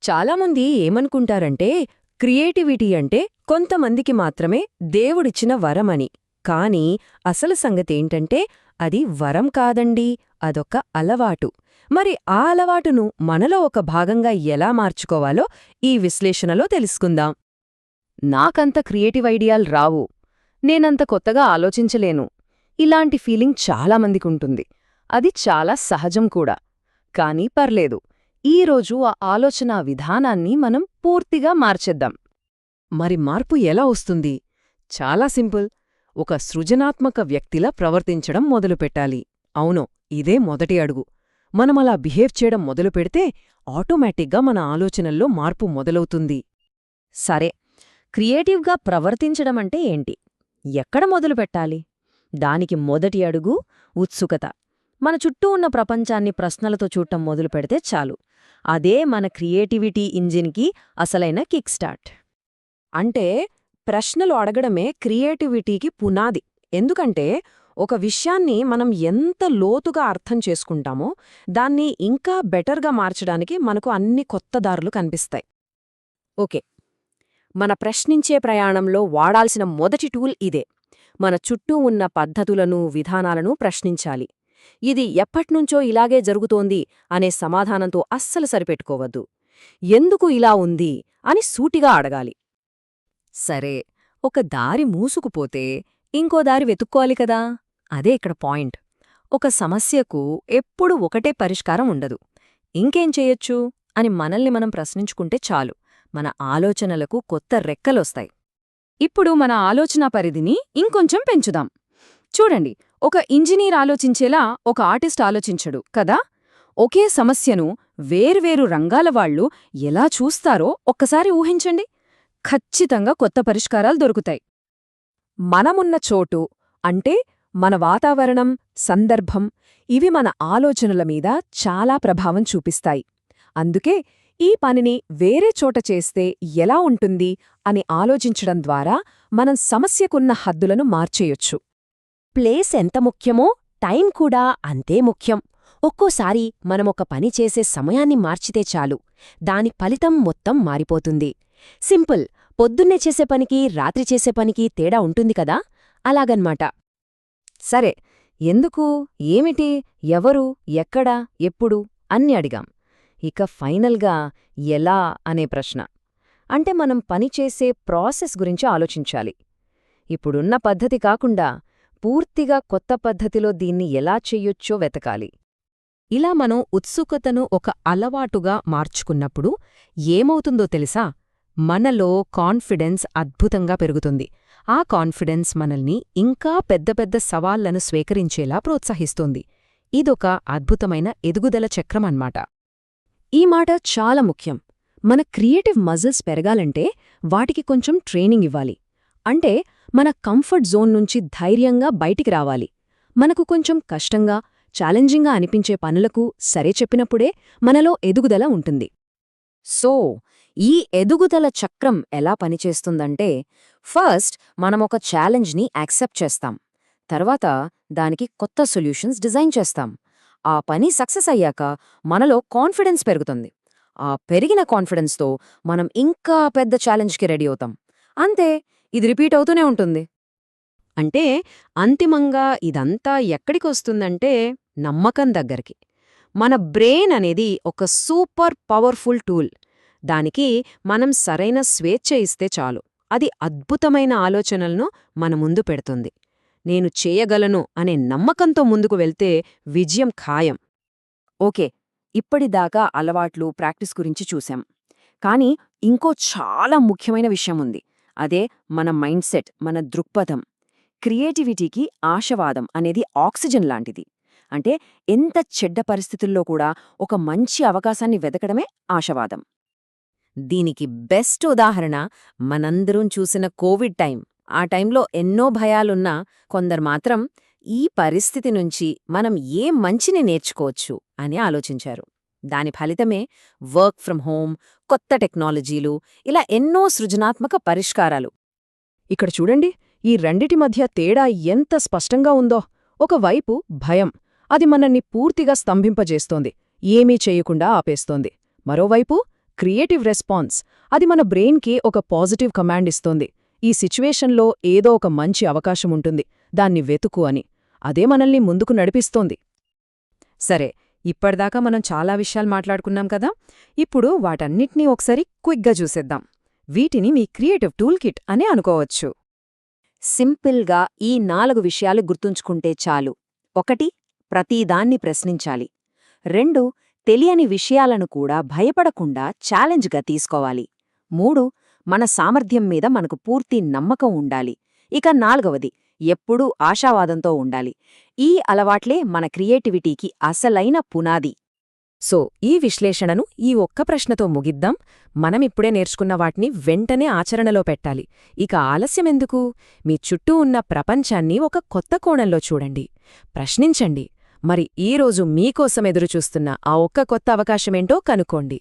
చాలామంది ఏమనుకుంటారంటే క్రియేటివిటీ అంటే కొంతమందికి మాత్రమే దేవుడిచ్చిన వరమని. కానీ అసలు సంగతేంటంటే అది వరం కాదండి, అదొక అలవాటు. మరి ఆ అలవాటును మనలో ఒక భాగంగా ఎలా మార్చుకోవాలో ఈ విశ్లేషణలో తెలుసుకుందాం. నాకంత క్రియేటివ్ ఐడియాలు రావు, నేనంత కొత్తగా ఆలోచించలేను, ఇలాంటి ఫీలింగ్ చాలామందికుంటుంది. అది చాలా సహజం కూడా. కానీ పర్లేదు, ఈరోజు ఆ ఆలోచనా విధానాన్ని మనం పూర్తిగా మార్చేద్దాం. మరి మార్పు ఎలా వస్తుంది? చాలా సింపుల్. ఒక సృజనాత్మక వ్యక్తిలా ప్రవర్తించడం మొదలుపెట్టాలి. అవును, ఇదే మొదటి అడుగు. మనమలా బిహేవ్ చేయడం మొదలుపెడితే ఆటోమేటిక్గా మన ఆలోచనల్లో మార్పు మొదలవుతుంది. సరే, క్రియేటివ్గా ప్రవర్తించడమంటే ఏంటి? ఎక్కడ మొదలుపెట్టాలి? దానికి మొదటి అడుగు ఉత్సుకత. మన చుట్టూ ఉన్న ప్రపంచాన్ని ప్రశ్నలతో చూడటం మొదలుపెడితే చాలు. అదే మన క్రియేటివిటీ ఇంజిన్కి అసలైన కిక్ స్టార్ట్. అంటే ప్రశ్నలు అడగడమే క్రియేటివిటీకి పునాది. ఎందుకంటే ఒక విషయాన్ని మనం ఎంత లోతుగా అర్థం చేసుకుంటామో దాన్ని ఇంకా బెటర్గా మార్చడానికి మనకు అన్ని కొత్త దారులు కనిపిస్తాయి. ఓకే, మన ప్రశ్నించే ప్రయాణంలో వాడాల్సిన మొదటి టూల్ ఇదే. మన చుట్టూ ఉన్న పద్ధతులను, విధానాలను ప్రశ్నించాలి. ఇది ఎప్పట్నుంచో ఇలాగే జరుగుతోంది అనే సమాధానంతో అస్సలు సరిపెట్టుకోవద్దు. ఎందుకు ఇలా ఉంది అని సూటిగా అడగాలి. సరే, ఒక దారి మూసుకుపోతే ఇంకో దారి వెతుక్కోవాలి కదా. అదే ఇక్కడ పాయింట్. ఒక సమస్యకు ఎప్పుడూ ఒకటే పరిష్కారం ఉండదు. ఇంకేం చేయొచ్చు అని మనల్ని మనం ప్రశ్నించుకుంటే చాలు, మన ఆలోచనలకు కొత్త రెక్కలొస్తాయి. ఇప్పుడు మన ఆలోచనా పరిధిని ఇంకొంచెం పెంచుదాం. చూడండి, ఒక ఇంజనీర్ ఆలోచించేలా ఒక ఆర్టిస్ట్ ఆలోచించడు కదా. ఒకే సమస్యను వేర్వేరు రంగాల వాళ్ళు ఎలా చూస్తారో ఒక్కసారి ఊహించండి. ఖచ్చితంగా కొత్త పరిష్కారాలు దొరుకుతాయి. మనమున్న చోటు అంటే మన వాతావరణం, సందర్భం, ఇవి మన ఆలోచనల మీద చాలా ప్రభావం చూపిస్తాయి. అందుకే ఈ పనిని వేరే చోట చేస్తే ఎలా ఉంటుంది అని ఆలోచించడం ద్వారా మనం సమస్యకున్న హద్దులను మార్చేయొచ్చు. ప్లేస్ ఎంత ముఖ్యమో టైం కూడా అంతే ముఖ్యం. ఒక్కోసారి మనమొక పని చేసే సమయాన్ని మార్చితే చాలు, దాని ఫలితం మొత్తం మారిపోతుంది. సింపుల్. పొద్దున్నే చేసే పనికి, రాత్రి చేసే పనికి తేడా ఉంటుంది కదా, అలాగన్మాట. సరే, ఎందుకు, ఏమిటి, ఎవరు, ఎక్కడ, ఎప్పుడు అన్ని అడిగాం. ఇక ఫైనల్గా ఎలా అనే ప్రశ్న. అంటే మనం పనిచేసే ప్రాసెస్ గురించి ఆలోచించాలి. ఇప్పుడున్న పద్ధతి కాకుండా పూర్తిగా కొత్త పద్ధతిలో దీన్ని ఎలా చెయ్యొచ్చో వెతకాలి. ఇలా మనం ఉత్సుకతను ఒక అలవాటుగా మార్చుకున్నప్పుడు ఏమవుతుందో తెలుసా? మనలో కాన్ఫిడెన్స్ అద్భుతంగా పెరుగుతుంది. ఆ కాన్ఫిడెన్స్ మనల్ని ఇంకా పెద్ద పెద్ద సవాళ్లను స్వీకరించేలా ప్రోత్సహిస్తుంది. ఇదొక అద్భుతమైన ఎదుగుదల చక్రమన్నమాట. ఈ మాట చాలా ముఖ్యం. మన క్రియేటివ్ మజిల్స్ పెరగాలంటే వాటికి కొంచెం ట్రైనింగ్ ఇవ్వాలి. అంటే మన కంఫర్ట్ జోన్ నుంచి ధైర్యంగా బయటికి రావాలి. మనకు కొంచెం కష్టంగా, ఛాలెంజింగ్గా అనిపించే పనులకు సరే చెప్పినప్పుడే మనలో ఎదుగుదల ఉంటుంది. సో ఈ ఎదుగుదల చక్రం ఎలా పనిచేస్తుందంటే, ఫస్ట్ మనమొక ఛాలెంజ్ని యాక్సెప్ట్ చేస్తాం. తర్వాత దానికి కొత్త సొల్యూషన్స్ డిజైన్ చేస్తాం. ఆ పని సక్సెస్ అయ్యాక మనలో కాన్ఫిడెన్స్ పెరుగుతుంది. ఆ పెరిగిన కాన్ఫిడెన్స్తో మనం ఇంకా పెద్ద ఛాలెంజ్కి రెడీ అవుతాం. అంతే, ఇది రిపీట్ అవుతూనే ఉంటుంది. అంటే అంతిమంగా ఇదంతా ఎక్కడికొస్తుందంటే నమ్మకం దగ్గరికి. మన బ్రెయిన్ అనేది ఒక సూపర్ పవర్ఫుల్ టూల్. దానికి మనం సరైన స్వేచ్ఛ ఇస్తే చాలు, అది అద్భుతమైన ఆలోచనలను మన ముందు పెడుతుంది. నేను చేయగలను అనే నమ్మకంతో ముందుకు వెళ్తే విజయం ఖాయం. ఓకే, ఇప్పటిదాకా అలవాట్లు, ప్రాక్టీస్ గురించి చూశాం. కానీ ఇంకో చాలా ముఖ్యమైన విషయం ఉంది. అదే మన మైండ్ సెట్, మన దృక్పథం. క్రియేటివిటీకి ఆశవాదం అనేది ఆక్సిజన్ లాంటిది. అంటే ఎంత చెడ్డ పరిస్థితుల్లో కూడా ఒక మంచి అవకాశాన్ని వెతకడమే ఆశవాదం. దీనికి బెస్ట్ ఉదాహరణ మనందరం చూసిన కోవిడ్ టైం. ఆ టైంలో ఎన్నో భయాలున్నా కొందరు మాత్రం ఈ పరిస్థితి నుంచి మనం ఏం మంచిని నేర్చుకోవచ్చు అని ఆలోచించారు. దాని ఫలితమే వర్క్ ఫ్రం హోమ్, కొత్త టెక్నాలజీలు, ఇలా ఎన్నో సృజనాత్మక పరిష్కారాలు. ఇక్కడ చూడండి, ఈ రెండిటి మధ్య తేడా ఎంత స్పష్టంగా ఉందో. ఒకవైపు భయం, అది మనల్ని పూర్తిగా స్తంభింపజేస్తోంది, ఏమీ చేయకుండా ఆపేస్తోంది. మరోవైపు క్రియేటివ్ రెస్పాన్స్, అది మన బ్రెయిన్కి ఒక పాజిటివ్ కమాండ్ ఇస్తోంది. ఈ సిచ్యువేషన్లో ఏదో ఒక మంచి అవకాశముంటుంది, దాన్ని వెతుకు అని. అదే మనల్ని ముందుకు నడిపిస్తోంది. సరే, ఇప్పటిదాకా మనం చాలా విషయాలు మాట్లాడుకున్నాం కదా. ఇప్పుడు వాటన్నిటినీ ఒకసారి క్విక్గా చూసేద్దాం. వీటిని మీ క్రియేటివ్ టూల్ కిట్ అనే అనుకోవచ్చు. సింపుల్గా ఈ 4 విషయాలు గుర్తుంచుకుంటే చాలు. 1. ప్రతిదాన్ని ప్రశ్నించాలి. 2. తెలియని విషయాలను కూడా భయపడకుండా ఛాలెంజ్గా తీసుకోవాలి. 3. మన సామర్థ్యం మీద మనకు పూర్తి నమ్మకం ఉండాలి. ఇక 4వది, ఎప్పుడూ ఆశావాదంతో ఉండాలి. ఈ అలవాట్లే మన క్రియేటివిటీకి అసలైన పునాది. సో, ఈ విశ్లేషణను ఈ ఒక్క ప్రశ్నతో ముగిద్దాం. మనమిప్పుడే నేర్చుకున్న వాటిని వెంటనే ఆచరణలో పెట్టాలి. ఇక ఆలస్యమెందుకు? మీ చుట్టూ ఉన్న ప్రపంచాన్ని ఒక కొత్త కోణంలో చూడండి. ప్రశ్నించండి. మరి ఈరోజు మీకోసం ఎదురుచూస్తున్న ఆ ఒక్క కొత్త అవకాశమేంటో కనుక్కోండి.